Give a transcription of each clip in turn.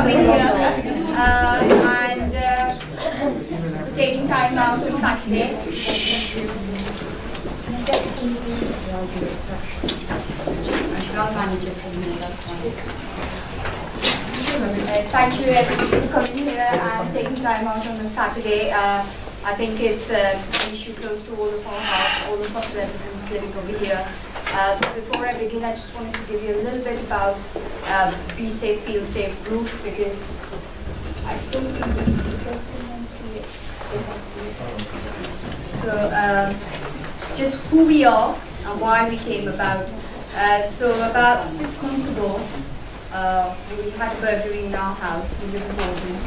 coming here and taking time out on Saturday. Thank you everybody for coming here and taking time out on a Saturday. I think it's an issue close to all of our hearts, all of us residents living over here. So before I begin, I just wanted to give you a little bit about Be Safe, Feel Safe group, because I suppose in this because someone see it. So just who we are and why we came about. So about 6 months ago, we had a burglary in our house. We live in Bolton,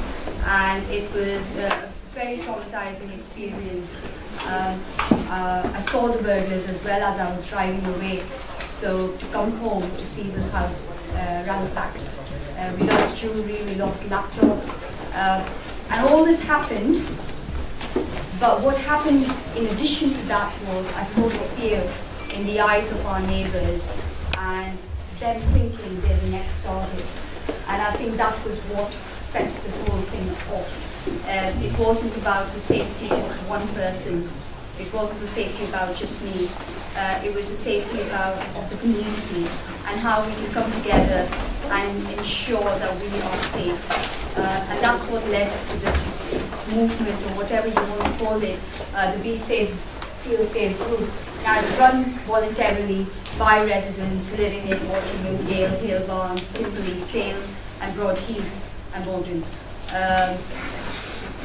and it was a very traumatizing experience. I saw the burglars as well as I was driving away. So to come home to see the house ransacked, we lost jewelry, we lost laptops, and all this happened. But what happened in addition to that was I saw the fear in the eyes of our neighbors and them thinking they're the next target. And I think that was what set this whole thing off. It wasn't about the safety of one person. It wasn't the safety about just me. It was the safety of the community and how we can come together and ensure that we are safe. And that's what led to this movement, or whatever you want to call it, the Be Safe, Feel Safe group. Now it's run voluntarily by residents living in Waterloo, Dale, Hale Barnes, Timberley, Sale and Broad Heath and Bolton.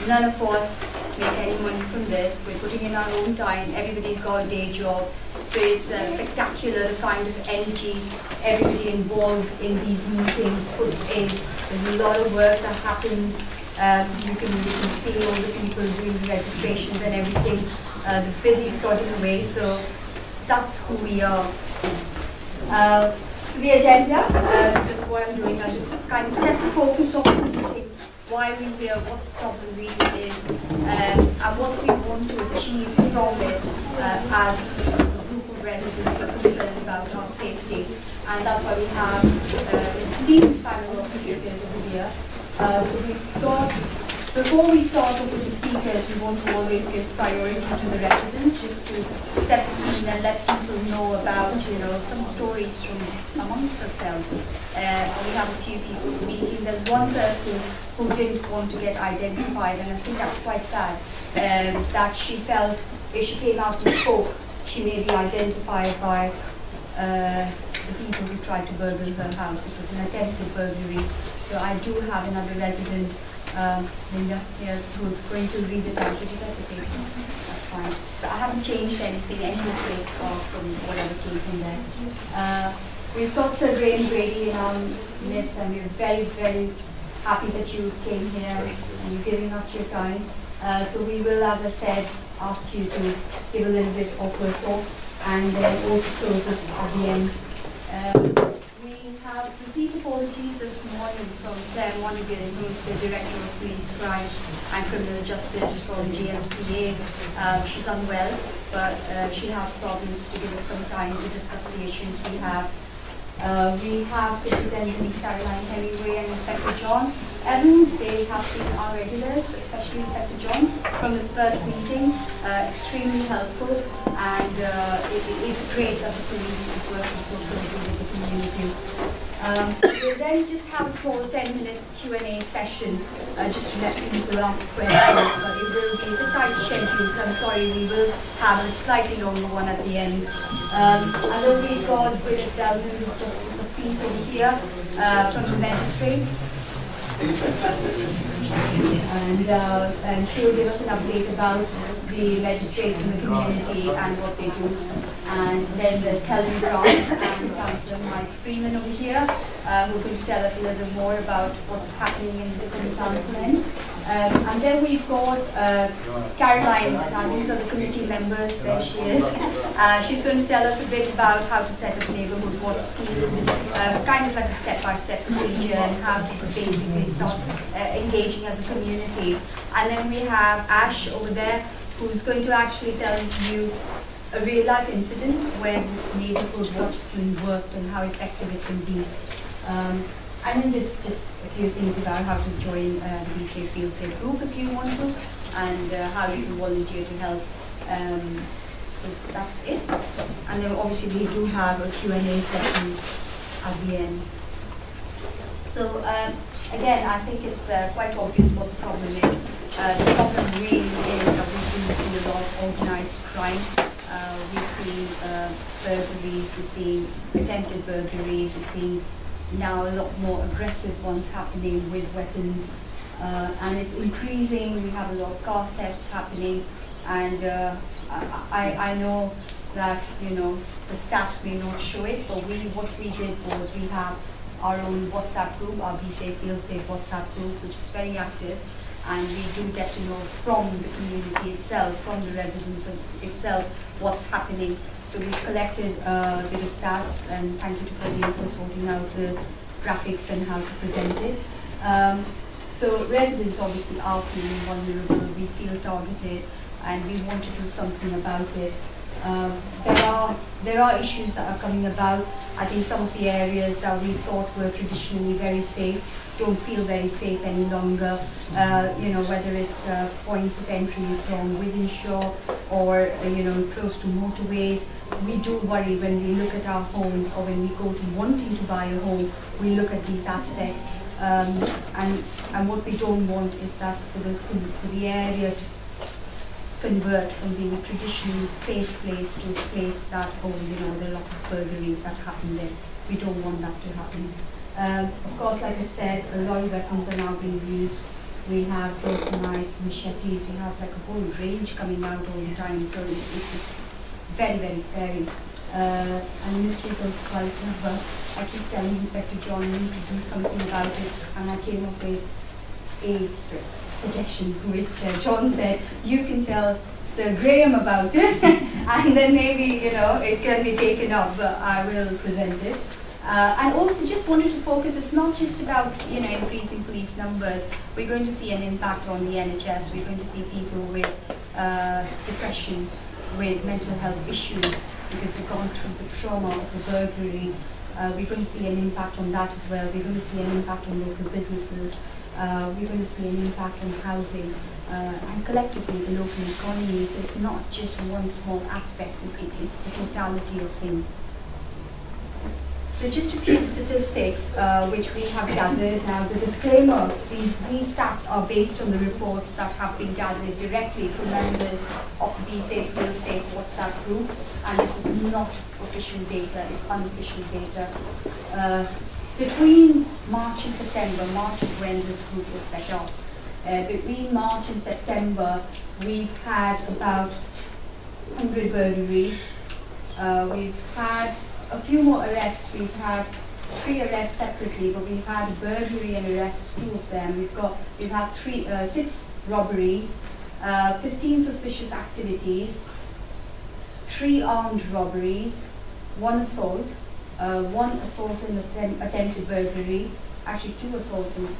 None of us make any money from this. We're putting in our own time. Everybody's got a day job. So it's spectacular the kind of energy everybody involved in these meetings puts in. There's a lot of work that happens. You can see all the people doing the registrations and everything. They're busy plodding away. So that's who we are. So the agenda, this is what I'm doing. I just kind of set the focus of the meeting. Why we're here, what the problem really is, and what we want to achieve from it as a group of residents who are concerned about our safety. And that's why we have an esteemed panel of speakers over here. So we've got, before we start off with the speakers, we want to always give priority to the residents, just to set the scene and let people know about, some stories from amongst ourselves. We have a few people speaking. There's one person who didn't want to get identified, and I think that's quite sad, that she felt if she came out and spoke, she may be identified by the people who tried to burgle her house. This was an attempted burglary. So I do have another resident, Linda, here, who's going to read it out. Did you get the paper? That's fine. So I haven't changed anything, any mistakes from whatever came from there. We've got Sir Graham Brady in our midst, and we're very, very happy that you came here and you're giving us your time. So we will, as I said, ask you to give a little bit of your talk and then also close it at the end. We have received apologies this morning from Claire Monaghan, who is the Director of Police Crime and Criminal Justice from GMCA. She's unwell, but she has promised to give us some time to discuss the issues we have. We have Superintendent Caroline Hemingway and Inspector John Evans. They have been our regulars, especially Inspector John, from the first meeting. Extremely helpful, and it's great that the police is working so closely with the community. We'll then just have a small 10-minute Q&A session, just to let people ask questions, but it will be a tight schedule, so I'm sorry, we will have a slightly longer one at the end. And then we've got Bridget Delvin, Justice of Peace over here, from the magistrates. And she'll give us an update about the magistrates in the community and what they do. And then there's Helen Brown and Councillor Mike Freeman over here, who are going to tell us a little bit more about what's happening in the different councilmen. And then we've got Caroline, and these are the committee members. There she is. She's going to tell us a bit about how to set up neighbourhood watch schemes, kind of like a step-by-step procedure, and how to basically start engaging as a community. And then we have Ash over there, who's going to actually tell you a real-life incident where this neighbourhood watch scheme worked and how effective it can be. And then just a few things about how to join the Be Safe, Feel Safe group if you want to, and how you can volunteer to help. So that's it. And then obviously we do have a Q&A session at the end. So again, I think it's quite obvious what the problem is. The problem really is that we do see a lot of organized crime. We see burglaries, we see attempted burglaries, we see now a lot more aggressive ones happening with weapons. And it's increasing. We have a lot of car thefts happening. And I know that, you know, the stats may not show it, but what we did was we have our own WhatsApp group, our Be Safe, Feel Safe WhatsApp group, which is very active. And we do get to know from the community itself, from the residents itself, what's happening. So we've collected a bit of stats, and thank you to Praveen for sorting out the graphics and how to present it. So residents obviously are feeling vulnerable, we feel targeted, and we want to do something about it. There are issues that are coming about. I think some of the areas that we thought were traditionally very safe don't feel very safe any longer. You know, whether it's points of entry from within shore or you know, close to motorways. We do worry when we look at our homes, or when we go to wanting to buy a home, we look at these aspects. And what we don't want is that for the area to convert from being a traditionally safe place to a place that, oh, you know, there are a lot of burglaries that happen there. We don't want that to happen. Of course, like I said, a lot of weapons are now being used. We have broken knives, machetes, we have like a whole range coming out all the time, so it's very, very scary. And the mysteries of life number, I keep telling Inspector John we need to do something about it, and I came up with a suggestion which John said, you can tell Sir Graham about it, and then maybe, you know, it can be taken up, but I will present it. And also just wanted to focus, it's not just about, you know, increasing police numbers. We're going to see an impact on the NHS. We're going to see people with depression, with mental health issues, because they've gone through the trauma of the burglary. We're going to see an impact on that as well. We're going to see an impact on local businesses. We're going to see an impact on housing and collectively the local economy. So it's not just one small aspect, it's the totality of things. So just a few statistics which we have gathered. Now the disclaimer, these stats are based on the reports that have been gathered directly from members of the Be Safe, Feel Safe WhatsApp group, and this is not official data, it's unofficial data. Between March and September, March is when this group was set up. Between March and September, we've had about 100 burglaries. We've had a few more arrests. We've had 3 arrests separately, but we've had a burglary and arrest, 2 of them. We've had 6 robberies, 15 suspicious activities, 3 armed robberies, 1 assault, 1 assault and attempted burglary, actually 2 assaults and,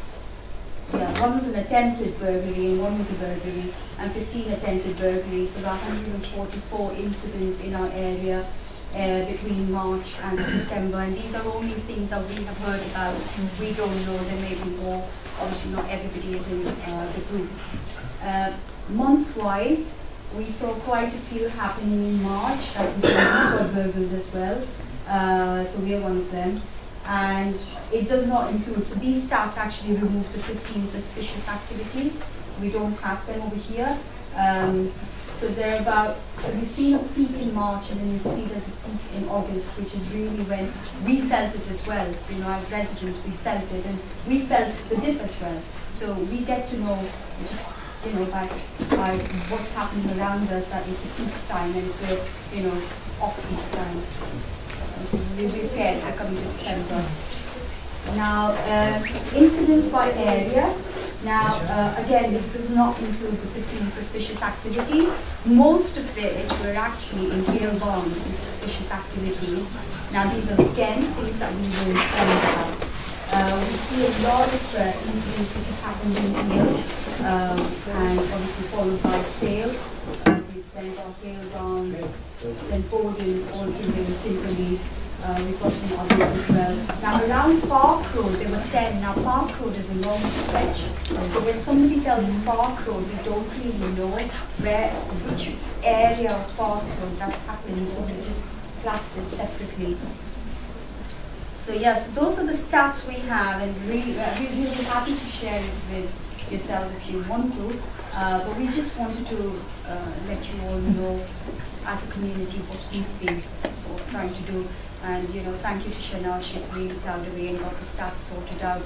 yeah, 1 was an attempted burglary and 1 was a burglary, and 15 attempted burglaries, so about 144 incidents in our area between March and September, and these are only things that we have heard about. We don't know, there may be more. Obviously not everybody is in the group. Month-wise, we saw quite a few happening in March. That we got burgled as well, so we are one of them. And it does not include, so these stats actually remove the 15 suspicious activities. We don't have them over here. So they're about, so we've seen a peak in March, and then you see there's a peak in August, which is really when we felt it as well. You know, as residents, we felt it, and we felt the dip as well. So we get to know, just, you know, by what's happening around us, that it's a peak time and it's a, you know, off-peak time. So we'll be scared for coming to December. Now, incidents by area. Now, again, this does not include the 15 suspicious activities, most of which were actually in jail bonds and suspicious activities. Now, these are, again, things that we will inform about. We see a lot of incidents which have happened in jail, and obviously followed by sale. We spent our jail bonds, then boarding, all children, sympathy. We've got some others as well. Now around Park Road, there were 10. Now Park Road is a long stretch. So when somebody tells us Park Road, we don't really know which area of Park Road that's happening. So we just classed it separately. So yes, those are the stats we have, and really, we're really happy to share it with yourself if you want to. But we just wanted to let you all know as a community what we've been trying to do. And thank you to Shana. She really plowed away and got the stats sorted out.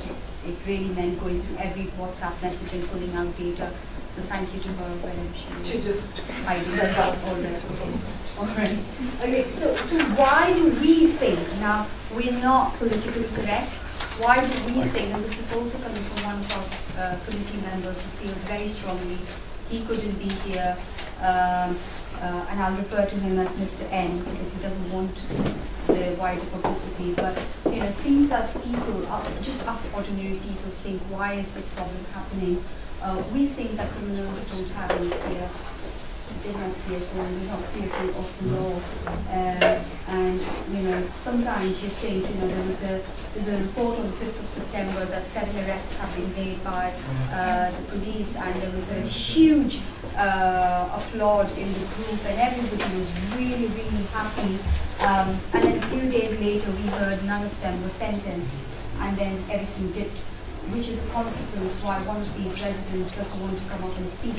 It really meant going through every WhatsApp message and pulling out data. So thank you to her wherever she just hiding that out already. All right. Okay. So why do we think now we're not politically correct? Why do we think? And this is also coming from one of our committee members who feels very strongly he couldn't be here. And I'll refer to him as Mr. N because he doesn't want the wider publicity. But things that people, just us ordinary people, think, why is this problem happening? We think that criminals don't have any fear. They're not fearful. They're not fearful of the law. And sometimes you think, there's a report on the 5th of September that 7 arrests have been made by the police, and there was a huge applaud in the group, and everybody was really, really happy. And then a few days later, we heard none of them were sentenced, and then everything dipped, which is a consequence why one of these residents doesn't want to come up and speak.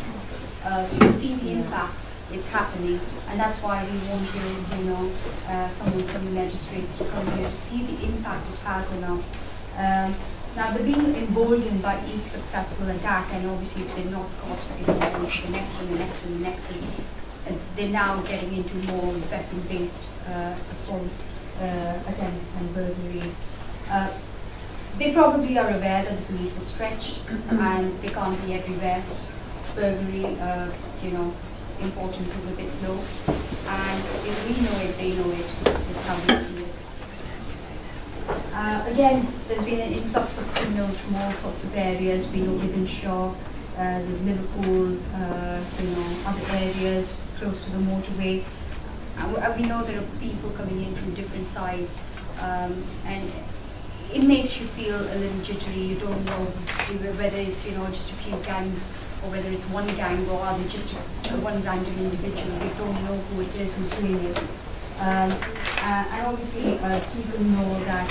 So you see the impact, it's happening, and that's why we wanted, someone from the magistrates to come here to see the impact it has on us. Now they're being emboldened by each successful attack, and obviously if they're not caught, the next one, the next one, the next one, they're now getting into more weapon-based assault attempts and burglaries. They probably are aware that the police are stretched and they can't be everywhere. Burglary, importance is a bit low, and if we know it, they know it, is how we see it. Again, there's been an influx of criminals from all sorts of areas. We know Gibbonshaw, there's Liverpool, other areas close to the motorway. And we know there are people coming in from different sides, and it makes you feel a little jittery. You don't know whether it's just a few gangs, or whether it's one gang, or are they just one random individual. We don't know who it is who's doing it. And obviously people know that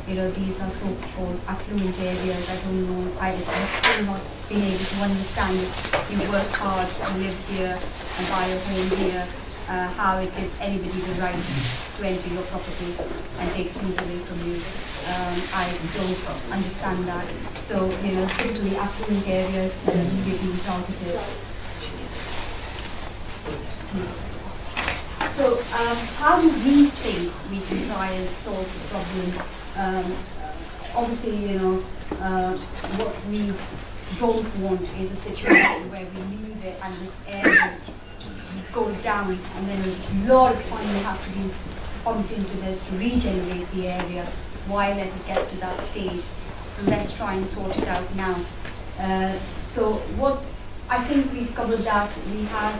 these are so-called affluent areas. I don't know, I've still not been able to understand it. You work hard to live here and buy a home here, how it gives anybody the right to enter your property and take things away from you. I don't understand that. So, typically affluent areas are being targeted. So, how do we think we can try and solve the problem? Obviously, what we don't want is a situation where we leave it and this area goes down, and then a lot of money has to be pumped into this to regenerate the area. Why let it get to that stage? So let's try and sort it out now. So what I think we've covered that. We have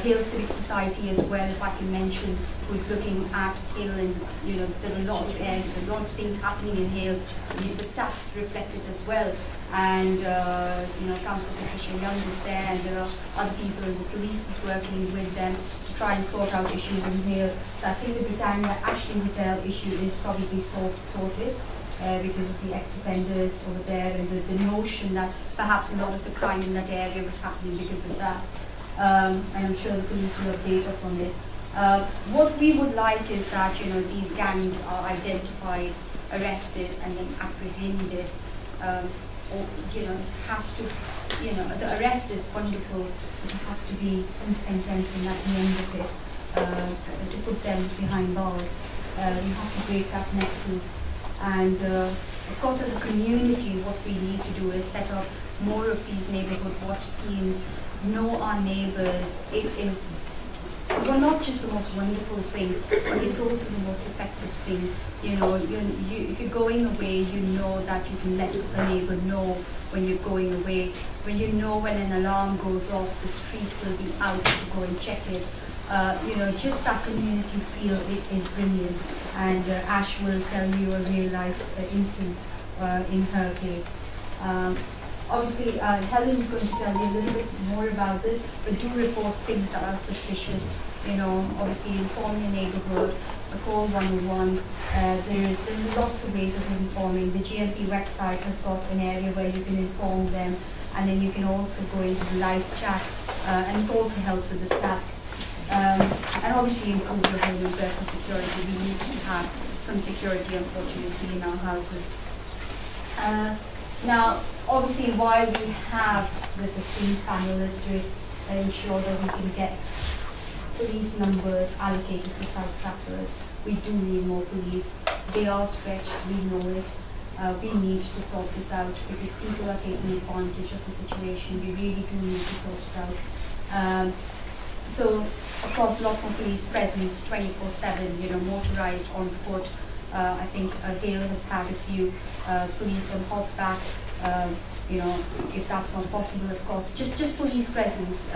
Hale Civic Society as well, if I can mention, who is looking at Hale, and there are a lot of things happening in Hale. The stats reflect it as well. And Councillor Patricia Young is there, and there are other people, and the police is working with them to try and sort out issues in Hale. So I think the Britannia Ashley Hotel issue is probably sorted. Because of the ex-offenders over there, and the notion that perhaps a lot of the crime in that area was happening because of that. And I'm sure the police will update us on it. What we would like is that these gangs are identified, arrested, and then apprehended. It has to, the arrest is wonderful, but there has to be some sentencing at the end of it to put them behind bars. We have to break that nexus. And of course, as a community, what we need to do is set up more of these neighborhood watch schemes, know our neighbors. It is not just the most wonderful thing, but it's also the most effective thing. If you're going away, you know that you can let the neighbor know when you're going away. When you know when an alarm goes off, the street will be out to go and check it. Just that community feel, it is brilliant. and Ash will tell you a real life instance in her case. Obviously, Helen is going to tell you a little bit more about this, but do report things that are suspicious. Obviously inform your neighborhood, call 101. There's lots of ways of informing. The GMP website has got an area where you can inform them, and then you can also go into the live chat, and it also helps with the stats. And obviously improve your home and personal security. We need to have some security, unfortunately, in our houses. Now, obviously, while we have the sustained panel is to ensure that we can get police numbers allocated to South Trafford, we do need more police. They are stretched, we know it. We need to sort this out because people are taking advantage of the situation. We really do need to sort it out. So, of course, a lot more police presence 24/7, motorized, on foot. I think Gail has had a few police on horseback. If that's not possible, of course, just police presence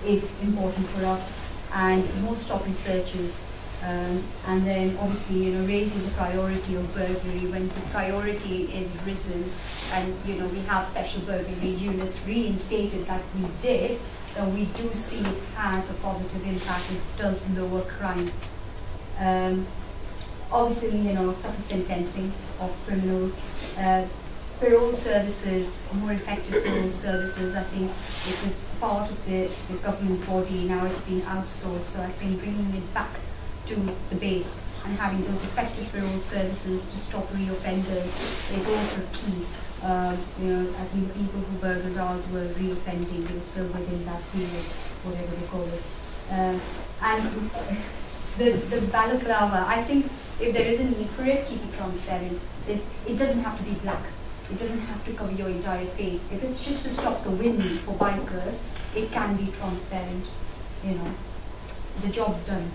is important for us, and more stop and searches. And then obviously, raising the priority of burglary when the priority is risen, and we have special burglary units reinstated that we did. We do see it has a positive impact. It does lower crime. Obviously, tougher sentencing of criminals. Parole services, more effective parole services. I think it was part of the government body. Now it's been outsourced. So I think bringing it back to the base and having those effective parole services to stop reoffenders is also key. I think the people who burgled ours were reoffending. They were still within that period, whatever they call it. And the balaclava, I think if there is a need for it, keep it transparent. It doesn't have to be black. It doesn't have to cover your entire face. If it's just to stop the wind for bikers, it can be transparent. The job's done,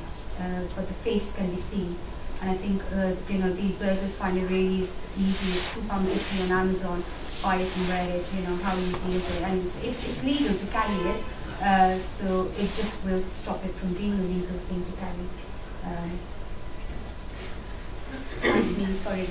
but the face can be seen. And I think these burglars find it really easy. It's £2.50 on Amazon. Buy it and wear it. How easy is it? And it's legal to carry it, so it just will stop it from being a legal thing to carry. Sorry.